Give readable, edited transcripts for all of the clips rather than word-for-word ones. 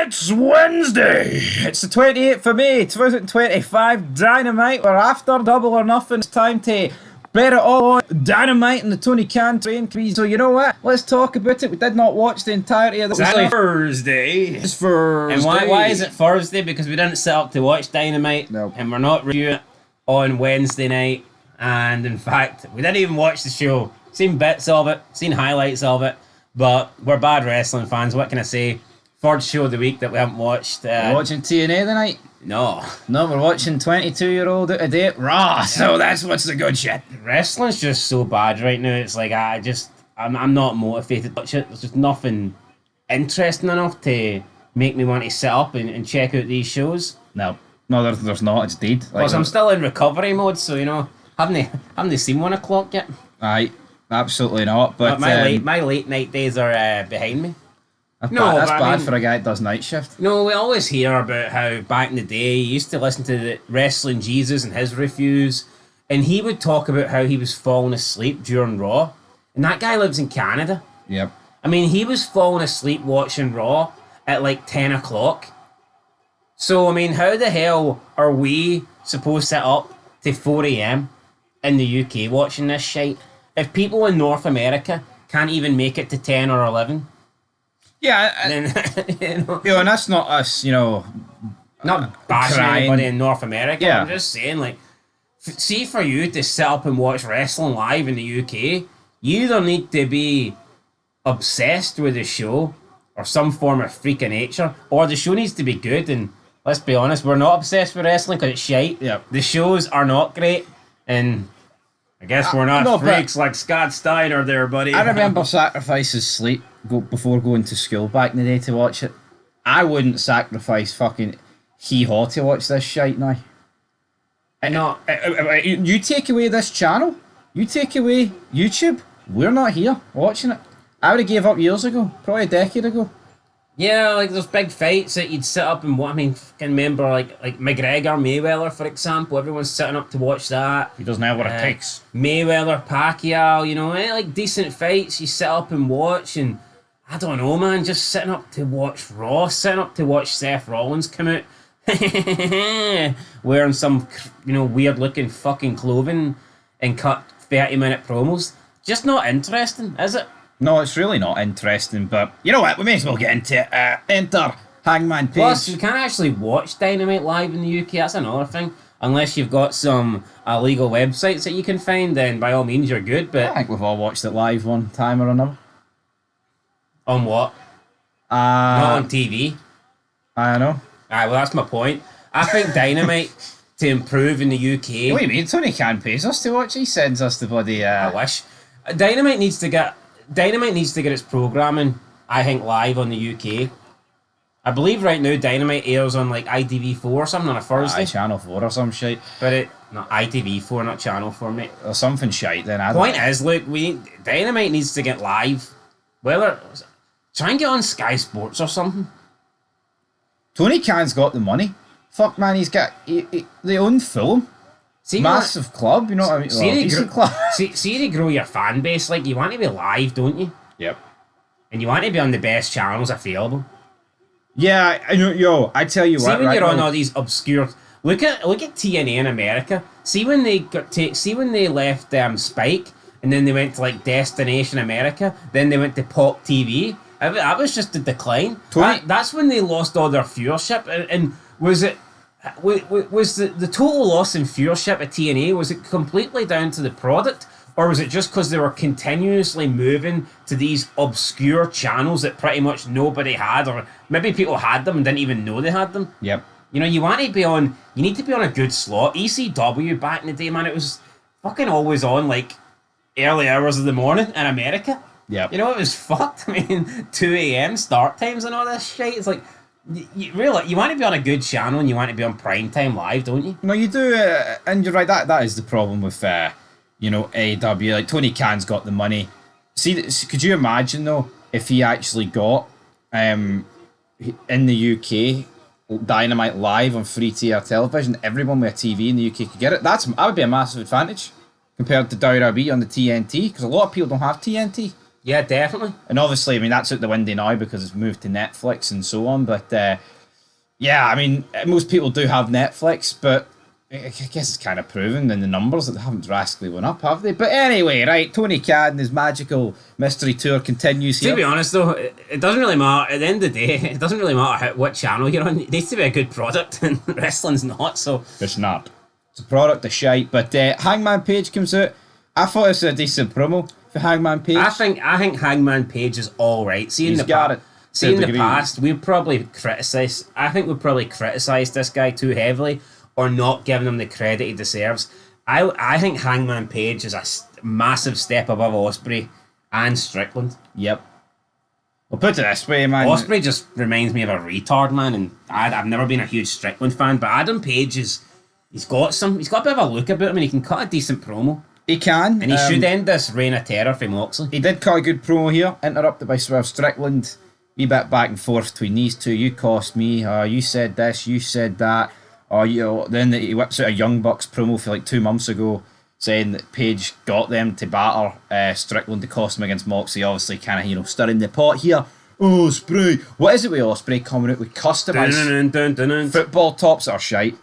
It's Wednesday. It's the 28th of May, 2025. Dynamite. We're after Double or Nothing. It's time to bear it all on Dynamite and the Toni train. So you know what? Let's talk about it. We did not watch the entirety of the Thursday. It's Thursday. And why is it Thursday? Because we didn't set up to watch Dynamite. No. And we're not reviewing it on Wednesday night. And in fact, we didn't even watch the show. Seen bits of it, seen highlights of it. But we're bad wrestling fans. What can I say? Third show of the week that we haven't watched. We're watching TNA tonight? No. No, we're watching 22-year-old out of date Raw. So that's what's the good shit. Wrestling's just so bad right now. It's like I'm not motivated to watch it. There's just nothing interesting enough to make me want to sit up and check out these shows. No, there's not. It's dead. Plus, I'm still in recovery mode, so you know, haven't seen 1 o'clock yet. Aye, absolutely not. But my late night days are behind me. That's bad for a guy that does night shift. No, we always hear about how back in the day he used to listen to the Wrestling Jesus and his reviews, and he would talk about how he was falling asleep during Raw. And that guy lives in Canada. Yep. I mean, he was falling asleep watching Raw at like 10 o'clock. So, I mean, how the hell are we supposed to sit up to 4 a.m. in the UK watching this shite? If people in North America can't even make it to 10 or 11... Yeah, then, and that's not us, not bashing anybody in North America. Yeah. I'm just saying, like, see, for you to sit up and watch wrestling live in the UK, you either need to be obsessed with the show or some form of freak of nature, or the show needs to be good. And let's be honest, we're not obsessed with wrestling because it's shite. Yep. The shows are not great, and I guess we're not freaks like Scott Steiner there, buddy. I remember sacrifices sleep before going to school back in the day to watch it. I wouldn't sacrifice fucking hee-haw to watch this shite now. No. You take away this channel, you take away YouTube, we're not here watching it. I would have gave up years ago, probably a decade ago. Yeah, like those big fights that you'd sit up and watch. I mean, can remember like McGregor, Mayweather, for example. Everyone's sitting up to watch that. He doesn't have what it takes. Mayweather, Pacquiao, like decent fights you sit up and watch. And I don't know, man, just sitting up to watch Raw, sitting up to watch Seth Rollins come out wearing some, weird looking fucking clothing and cut 30-minute promos. Just not interesting, is it? No, it's really not interesting, but you know what? We may as well get into it. Enter Hangman Page. Plus, you can't actually watch Dynamite live in the UK. That's another thing. Unless you've got some illegal websites that you can find, then by all means you're good. But I think we've all watched it live one time or another. On what? Not on TV. I know. Alright, well, that's my point. I think Dynamite to improve in the UK. What do you mean? Tony Khan pays us to watch. He sends us the bloody. I wish. Dynamite needs to get its programming, I think, live on the UK. I believe right now Dynamite airs on like ITV4 or something on a Thursday. Channel 4 or some shit. But not ITV4, not Channel 4, mate. Or something shite then. Point is, look, Dynamite needs to get live. Try and get on Sky Sports or something. Tony Khan's got the money. Fuck, man, he's got... they own Fulham. Massive club, you know what I mean? See to grow your fan base, like, you want to be live, don't you? Yep. And you want to be on the best channels available. Yeah, I know, I tell you what. See when you're on all these obscure... Look at TNA in America. See when they left Spike, and then they went to, like, Destination America, then they went to Pop TV. That was just a decline. That's when they lost all their viewership, and was it... Was the total loss in viewership at TNA, was it completely down to the product, or was it just because they were continuously moving to these obscure channels that pretty much nobody had, or maybe people had them and didn't even know they had them? Yep. You need to be on a good slot. ECW back in the day, man, it was fucking always on like early hours of the morning in America. Yep. It was fucked. I mean, 2 a.m. start times and all this shit. It's like, you want to be on a good channel and you want to be on primetime live, don't you? No, you do, and you're right. That is the problem with AEW. Like, Tony Khan's got the money. See, could you imagine though if he actually got in the UK Dynamite live on free-tier television? Everyone with a TV in the UK could get it. That would be a massive advantage compared to WWE on the TNT, because a lot of people don't have TNT. Yeah, definitely. And obviously, I mean, that's out the window now because it's moved to Netflix and so on. But yeah, I mean, most people do have Netflix, but I guess it's kind of proven in the numbers that they haven't drastically went up, have they? But anyway, right, Tony Khan, his magical mystery tour continues here. To be honest, though, it doesn't really matter. At the end of the day, it doesn't really matter what channel you're on. It needs to be a good product, and wrestling's not, so... It's not. It's a product of shite. But Hangman Page comes out. I thought this was a decent promo for Hangman Page. I think Hangman Page is all right. See, in the past, we've probably criticised... I think we've probably criticised this guy too heavily, or not giving him the credit he deserves. I think Hangman Page is a massive step above Ospreay and Strickland. Yep. Well, put it this way, man. Ospreay just reminds me of a retard, man, and I've never been a huge Strickland fan, but Adam Page he's got a bit of a look about him, and he can cut a decent promo. He can. And he should end this reign of terror for Moxley. He did cut a good promo here, interrupted by Swerve Strickland. Wee bit back and forth between these two. You cost me. You said this. You said that. Then he whips out a Young Bucks promo for like 2 months ago, saying that Page got them to batter Strickland to cost him against Moxley. Obviously, kind of stirring the pot here. Ospreay. What is it with Ospreay coming out with customized football tops that are shite?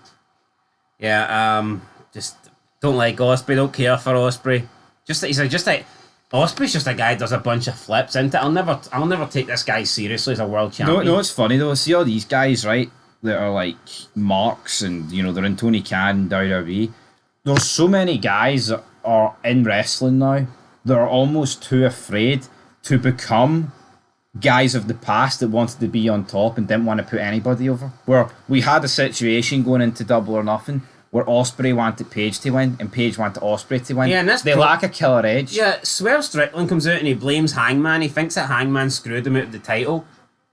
Yeah, just don't like Ospreay. Don't care for Ospreay. Ospreay's just a guy who does a bunch of flips into it. I'll never take this guy seriously as a world champion. No, it's funny though. See all these guys, right? That are like marks and they're in Tony Khan, WWE. There's so many guys that are in wrestling now that are almost too afraid to become guys of the past that wanted to be on top and didn't want to put anybody over. Where we had a situation going into Double or Nothing where Ospreay wanted Page to win and Page wanted Ospreay to win. Yeah, and they lack a killer edge. Yeah, Swerve Strickland comes out and he blames Hangman. He thinks that Hangman screwed him out of the title.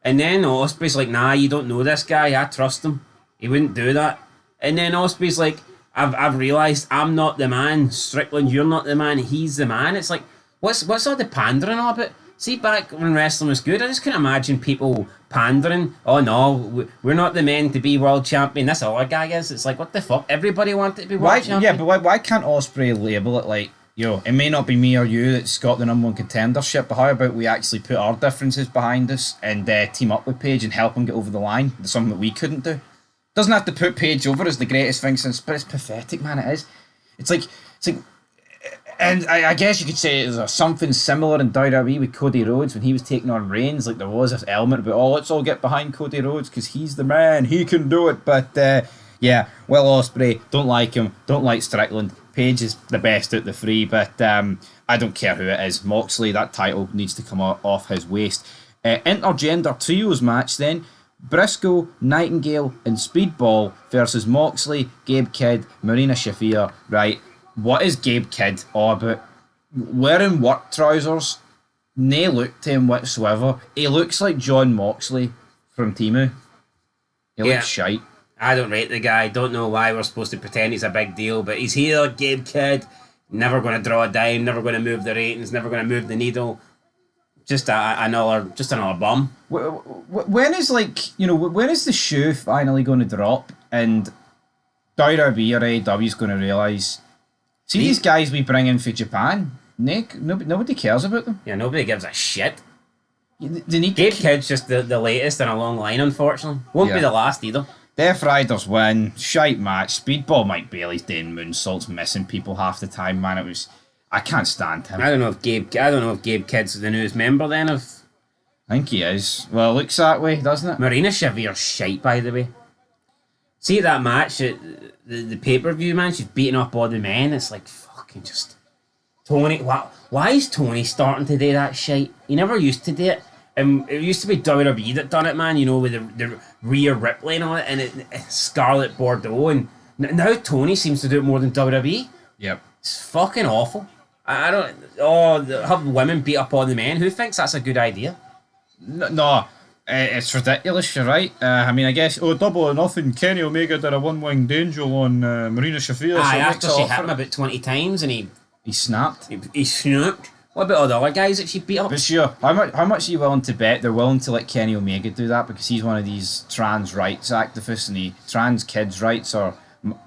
And then Ospreay's like, nah, you don't know this guy. I trust him. He wouldn't do that. And then Ospreay's like, I've realised I'm not the man. Strickland, you're not the man. He's the man. It's like, what's all the pandering all about? See, back when wrestling was good, I just couldn't imagine people pandering. Oh no, we're not the men to be world champion. This other guy is. It's like, what the fuck? Everybody wanted to be world champion. Yeah, but why can't Ospreay label it like, it may not be me or you that's got the #1 contendership, but how about we actually put our differences behind us and team up with Page and help him get over the line? That's something that we couldn't do. Doesn't have to put Page over as the greatest thing since, but it's pathetic, man. It is. It's like, and I guess you could say there's something similar in WWE with Cody Rhodes when he was taking on Reigns. Like there was this element about, let's all get behind Cody Rhodes because he's the man, he can do it. But yeah, Will Ospreay, don't like him, don't like Strickland. Page is the best out of the three, but I don't care who it is. Moxley, that title needs to come off his waist. Intergender trios match then. Briscoe, Nightingale, and Speedball versus Moxley, Gabe Kidd, Marina Shafir. Right, what is Gabe Kidd all about? Wearing work trousers, no look to him whatsoever. He looks like John Moxley from Temu. He looks shite. I don't rate the guy. Don't know why we're supposed to pretend he's a big deal, but he's here, Gabe Kidd. Never going to draw a dime, never going to move the ratings, never going to move the needle. Just another bum. When is when is the shoe finally going to drop and WWE or AEW is going to realise? See these guys we bring in for Japan. Nick, nobody cares about them. Yeah, nobody gives a shit. Gabe Kidd's just the latest in a long line, unfortunately. Won't be the last either. Death Riders win. Shite match. Speedball Mike Bailey's doing moonsaults, missing people half the time, man. I can't stand him. I don't know if Gabe Kidd's the newest member then of... I think he is. Well, it looks that way, doesn't it? Marina Shavir's shite, by the way. See that match at the pay-per-view, man? She's beating up all the men. It's like, fucking just... Tony... Why is Tony starting to do that shite? He never used to do it. It used to be WWE that done it, man, with the Rhea Ripley and all it, and Scarlett Bordeaux, and now Tony seems to do it more than WWE. Yep. It's fucking awful. I don't... have women beat up on the men. Who thinks that's a good idea? No, it's ridiculous, you're right. I mean, I guess, Double or Nothing, Kenny Omega did a one-winged angel on Marina Shafir. After she hit him about 20 times and he snapped. He snapped. What about all the other guys that she beat up? But sure, how much are you willing to bet they're willing to let Kenny Omega do that because he's one of these trans rights activists and trans kids' rights are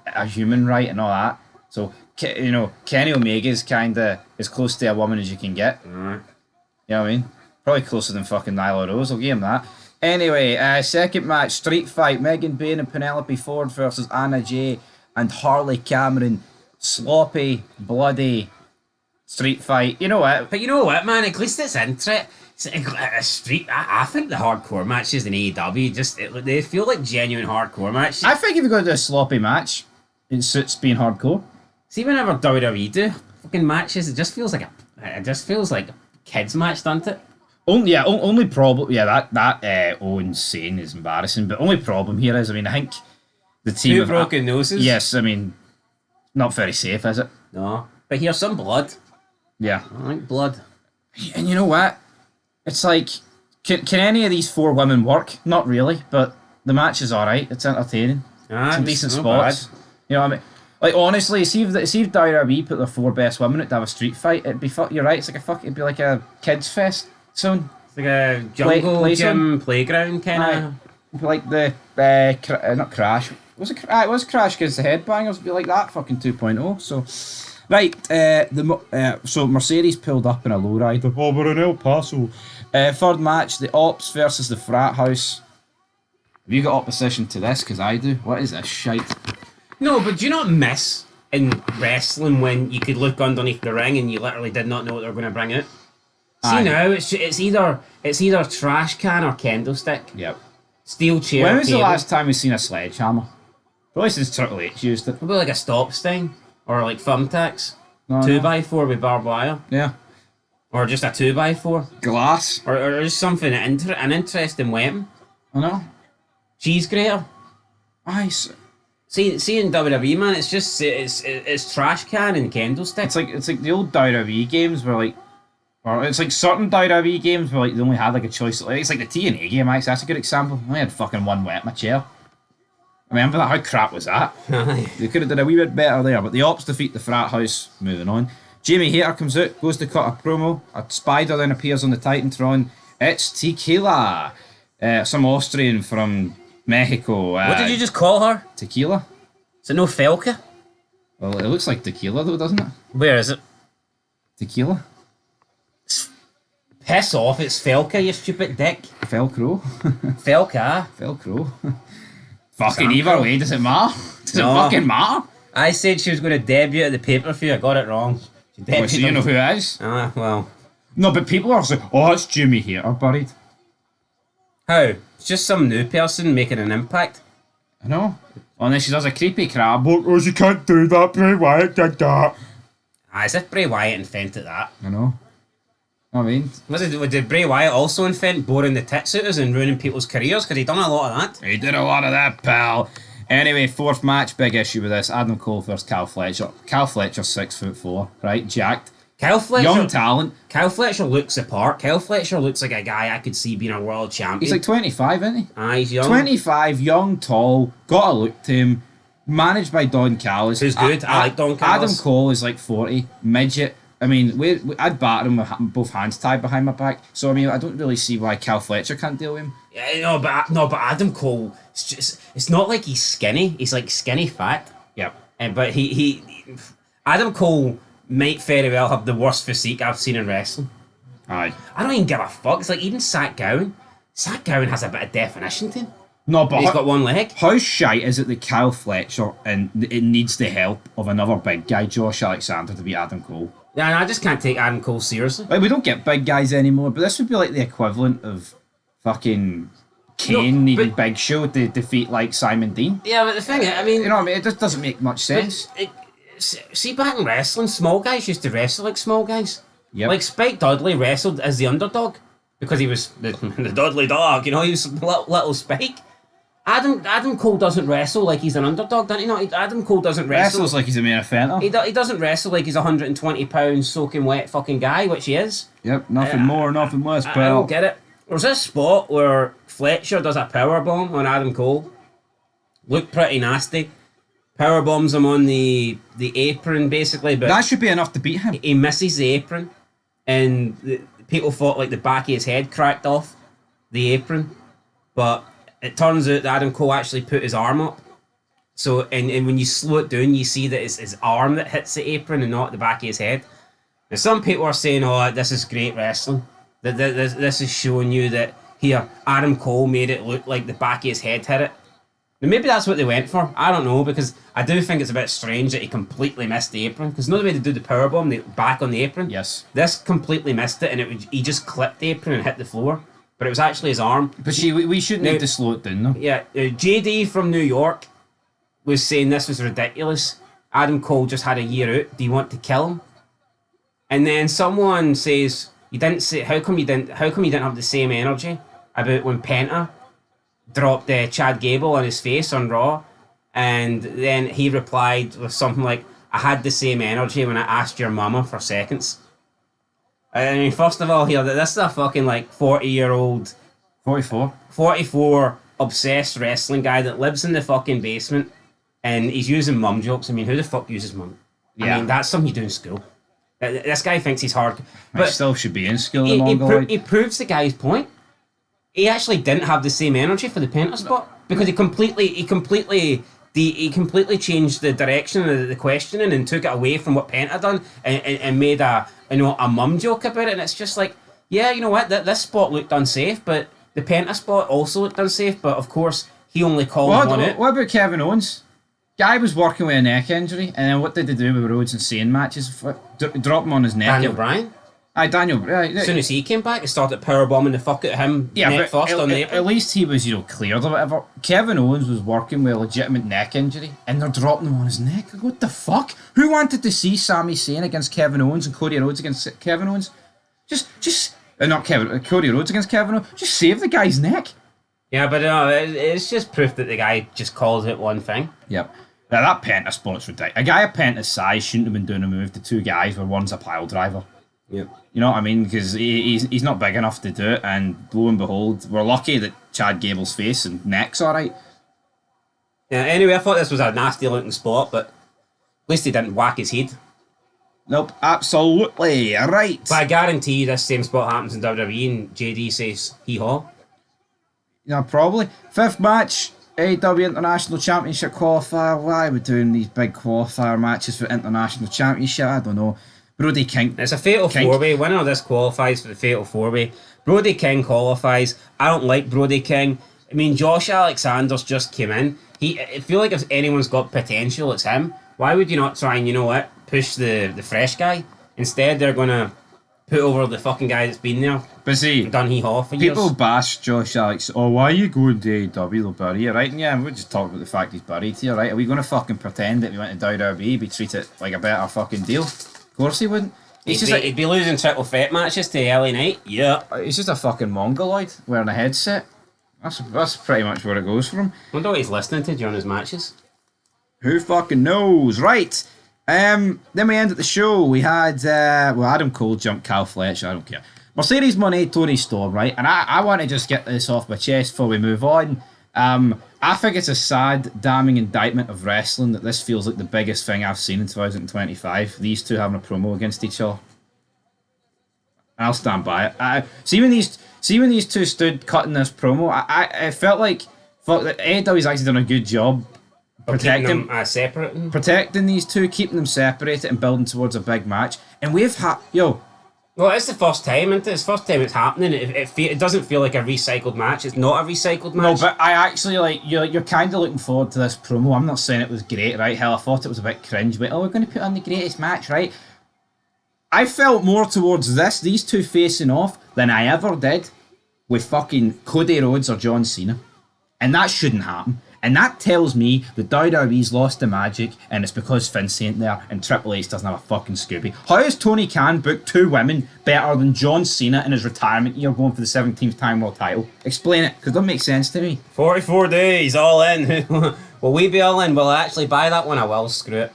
a human right and all that. So, Kenny Omega's kind of as close to a woman as you can get. You know what I mean? Probably closer than fucking Nyla Rose. I'll give him that. Anyway, second match, street fight. Megan Bayne and Penelope Ford versus Anna Jay and Harley Cameron. Sloppy, bloody street fight. You know what? But you know what, man? At least it's interesting. A street. I think the hardcore matches in AEW they feel like genuine hardcore matches. I think if you're going to do a sloppy match, it suits being hardcore. See, whenever WWE do fucking matches, it just feels like a kids match, doesn't it? Only problem. Yeah, that Owen's saying is embarrassing. But only problem here is, I mean, I think the team Two have broken noses. Yes, I mean, not very safe, is it? No, but here's some blood. Yeah, I like blood. and you know what? It's like, can any of these 4 women work? Not really, but the match is all right. It's entertaining. Some decent spots. Bad. You know what I mean? Like, honestly, see if WWE put their 4 best women out to have a street fight, it'd be you're right. It's like it'd be like a kids fest soon. It's like a jungle gym playground kind of. Like the not Crash. Was it? It was Crash against the Headbangers. It'd be like that fucking 2.0. So, right. So Mercedes pulled up in a lowrider. Oh, we're in El Paso. Third match: the Ops versus the Frat House. Have you got opposition to this? Because I do. What is this shite? No, but do you not miss in wrestling when you could look underneath the ring and you literally did not know what they were going to bring out? See now, it's either trash can or candlestick. Yep. Steel chair. When was table. the last time we've seen a sledgehammer? Probably since Triple H used it. Maybe like a stop stain or like thumbtacks. No, 2x4 with barbed wire. Yeah. Or just a 2x4. Glass. Or just something an interesting weapon. I know. Cheese grater. Nice. See in WWE, man, it's just it's trash can and candlestick. It's like the old WWE games where like, or it's like certain WWE games where like they only had like a choice. Like, it's like the TNA game. Actually, that's a good example. I only had fucking one wet in my chair. Remember that? How crap was that? They could have done a wee bit better there. But the Ops defeat the Frat House. Moving on. Jamie Hayter comes out, goes to cut a promo. A spider then appears on the Titantron. It's Tequila, some Austrian from Mexico. What did you just call her? Tequila. Is it no Felka? Well, it looks like tequila though, doesn't it? Where is it? Tequila. Piss off, it's Felka, you stupid dick. Velcro. Felka. Velcro. Fucking either way, does it matter? Does it fucking matter? I said she was going to debut at the pay-per-view, I got it wrong. Well, so you know who it is? Ah, well. No, but people are saying, oh, it's Jimmy Hayter buried. How? It's just some new person making an impact. I know. And then she does a creepy crab. Oh, you can't do that, Bray Wyatt did that. As if Bray Wyatt invented that. I know. I mean... Did Bray Wyatt also invent boring the tits out and ruining people's careers? Because he done a lot of that. He did a lot of that, pal. Anyway, fourth match, big issue with this. Adam Cole versus Cal Fletcher. Cal Fletcher, 6'4", right? Jacked. Cal Fletcher, young talent. Cal Fletcher looks the part. Cal Fletcher looks like a guy I could see being a world champion. He's like 25, isn't he? Ah, he's young. 25, young, tall, got a look to him. Managed by Don Callis. Who's good? I like Don Callis. Adam Cole is like 40, midget. I mean, I'd batter him with both hands tied behind my back. So I mean, I don't really see why Cal Fletcher can't deal with him. Yeah, but Adam Cole, it's not like he's skinny. He's like skinny fat. Yep. But Adam Cole might very well have the worst physique I've seen in wrestling. Aye. I don't even give a fuck. It's like even Zach Gowen. Zach Gowen has a bit of definition to him. No, but he's got one leg. How shite is it that Cal Fletcher and it needs the help of another big guy, Josh Alexander, to beat Adam Cole? Yeah, I just can't take Adam Cole seriously. Like, we don't get big guys anymore, but this would be like the equivalent of fucking Kane needing Big Show to defeat like Simon Dean. Yeah, but the thing is, I mean, you know what I mean? It just doesn't make much sense. See, back in wrestling, small guys used to wrestle like small guys. Yep. Like Spike Dudley wrestled as the underdog because he was the Dudley dog. You know, he was little Spike. Adam Cole doesn't wrestle like he's an underdog, doesn't he? No, Adam Cole doesn't wrestle. Wrestles like he's a main offender. He doesn't wrestle like he's a 120-pound soaking wet fucking guy, which he is. Yep, nothing more, nothing less, pal. I don't get it. There's this spot where Fletcher does a powerbomb on Adam Cole. Looked pretty nasty. Powerbombs him on the apron, basically. But that should be enough to beat him. He misses the apron, and people thought like the back of his head cracked off the apron. But it turns out that Adam Cole actually put his arm up. So, and when you slow it down, you see that it's his arm that hits the apron and not the back of his head. Now, some people are saying, oh, this is great wrestling. This is showing you that here Adam Cole made it look like the back of his head hit it. Now maybe that's what they went for. I don't know, because I do think it's a bit strange that he completely missed the apron. Because not the way to do the powerbomb, the back on the apron. Yes. This completely missed it, and he just clipped the apron and hit the floor. But it was actually his arm. But see, we shouldn't need to slow it down, though. Yeah, JD from New York was saying this was ridiculous. Adam Cole just had a year out. Do you want to kill him? And then someone says, "You didn't say. How come you didn't have the same energy about when Penta dropped Chad Gable on his face on Raw?" And then he replied with something like, "I had the same energy when I asked your mama for seconds." I mean, first of all, here, this is a fucking 40-year-old, 44 obsessed wrestling guy that lives in the fucking basement, and he's using mum jokes. I mean, who the fuck uses mum? Yeah. I mean, that's something you do in school. This guy thinks he's hard, but He still should be in school in Mongoloid. he proves the guy's point. He actually didn't have the same energy for the Penta spot because he completely changed the direction of the questioning and took it away from what Penta done and made a mum joke about it. And it's just like, yeah, you know what, this spot looked unsafe, but the Penta spot also looked unsafe. But of course, he only called one out. What about Kevin Owens? Guy was working with a neck injury, and then what did they do with Rhodes and Zayn matches? Drop him on his neck. Daniel Bryan. Daniel Bryan. As soon as he came back, he started powerbombing the fuck out of him. Yeah, neck but first on the apron. at least he was, cleared or whatever. Kevin Owens was working with a legitimate neck injury, and they're dropping him on his neck. What the fuck? Who wanted to see Sami Zayn against Kevin Owens and Cody Rhodes against Kevin Owens? Cody Rhodes against Kevin Owens. Just save the guy's neck. Yeah, but it's just proof that the guy just calls it one thing. Yep. Now that Penta spot's ridiculous. A guy of Penta's size shouldn't have been doing a move to two guys where one's a pile driver. Yep. You know what I mean? Because he's not big enough to do it, and lo and behold, we're lucky that Chad Gable's face and neck's alright. Yeah, anyway, I thought this was a nasty looking spot, but at least he didn't whack his head. Nope, absolutely right. But I guarantee you this same spot happens in WWE and JD says hee-haw. Yeah, probably. Fifth match, AEW International Championship qualifier. Why are we doing these big qualifier matches for International Championship? I don't know. Brody King. It's a Fatal 4-Way. Winner of this qualifies for the Fatal 4-Way. Brody King qualifies. I don't like Brody King. I mean, Josh Alexander's just came in. I feel like if anyone's got potential, it's him. Why would you not try and, push the fresh guy? Instead, they're going to put over the fucking guy that's been there. But see, done hee-haw for years. People bash Josh Alex. Oh, why are you going to AEW? They'll bury you, right? And yeah, we'll just talk about the fact he's buried here, right? Are we going to fucking pretend that we went to WWE, be treated like a better fucking deal? Of course he wouldn't. He'd be losing triple threat matches to LA Knight. Yeah. He's just a fucking mongoloid wearing a headset. That's pretty much where it goes for him. Wonder what he's listening to during his matches. Who fucking knows? Right. Then we ended the show. We had Adam Cole jumped Cal Fletcher. I don't care. Mercedes Mone, Toni Storm, right? And I want to just get this off my chest before we move on. I think it's a sad, damning indictment of wrestling that this feels like the biggest thing I've seen in 2025. These two having a promo against each other. I'll stand by it. See when these two stood cutting this promo, I felt like that AEW's actually done a good job protecting them, protecting these two, keeping them separated and building towards a big match. And we've had Well, it's the first time, isn't it? It's the first time it's happening. It doesn't feel like a recycled match. It's not a recycled match. No, but I actually you're kind of looking forward to this promo. I'm not saying it was great, right? Hell, I thought it was a bit cringe. But we're going to put on the greatest match, right? I felt more towards these two facing off, than I ever did with fucking Cody Rhodes or John Cena. And that shouldn't happen. And that tells me that WWE's lost the magic, and it's because Vince ain't there and Triple H doesn't have a fucking Scooby. How has Tony Khan booked two women better than John Cena in his retirement year going for the 17th time world title? Explain it, because it doesn't make sense to me. 44 days, all in. Will we be all in? Will I actually buy that one? I will, screw it.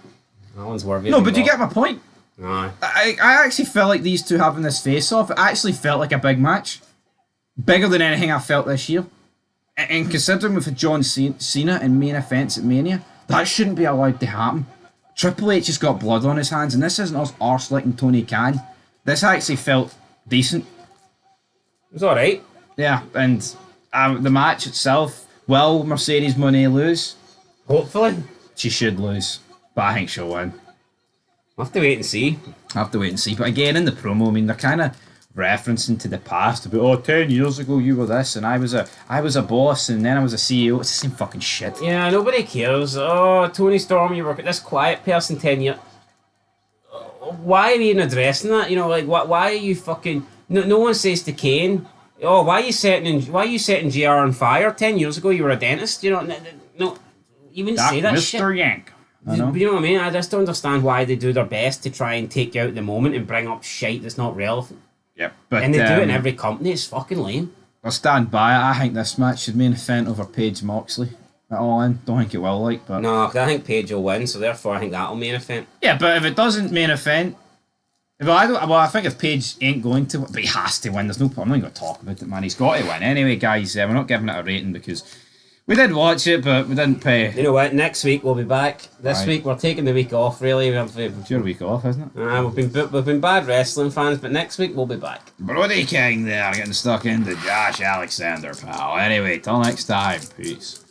That one's worthy. No, but you get my point. No. I actually felt like these two having this face-off, it actually felt like a big match. Bigger than anything I felt this year. And considering with John Cena in main events at Mania, that shouldn't be allowed to happen. Triple H has got blood on his hands, and this isn't us arse-licking Tony Khan. This actually felt decent. It was alright. Yeah, and the match itself, will Mercedes Mone lose? Hopefully. She should lose, but I think she'll win. We'll have to wait and see. I have to wait and see. But again, in the promo, I mean, they're kind of referencing to the past about 10 years ago you were this and I was a boss and then I was a CEO. It's the same fucking shit. Yeah, nobody cares. Oh, Tony Storm, you were this quiet person 10 years. Why are you even addressing that? You know, like why are you fucking? No one says to Kane, oh, why are you setting JR on fire? 10 years ago you were a dentist. You know, no, you wouldn't say that shit. Mr. Yank. You know what I mean? I just don't understand why they do their best to try and take out the moment and bring up shit that's not relevant. Yep, but and they do it in every company. It's fucking lame. I'll stand by it. I think this match should main event over Paige Moxley at All In. Don't think it will, but no, because I think Paige will win, so therefore I think that'll main event. Yeah, but if it doesn't main event, I think if Paige ain't going to, but he has to win. There's no problem. I'm not going to talk about it, man. He's got to win anyway, guys. We're not giving it a rating because we did watch it, but we didn't pay. You know what? Next week we'll be back. This week we're taking the week off. Really, It's your week off, isn't it? We've been bad wrestling fans, but next week we'll be back. Brody King there getting stuck into Josh Alexander, pal. Anyway, till next time. Peace.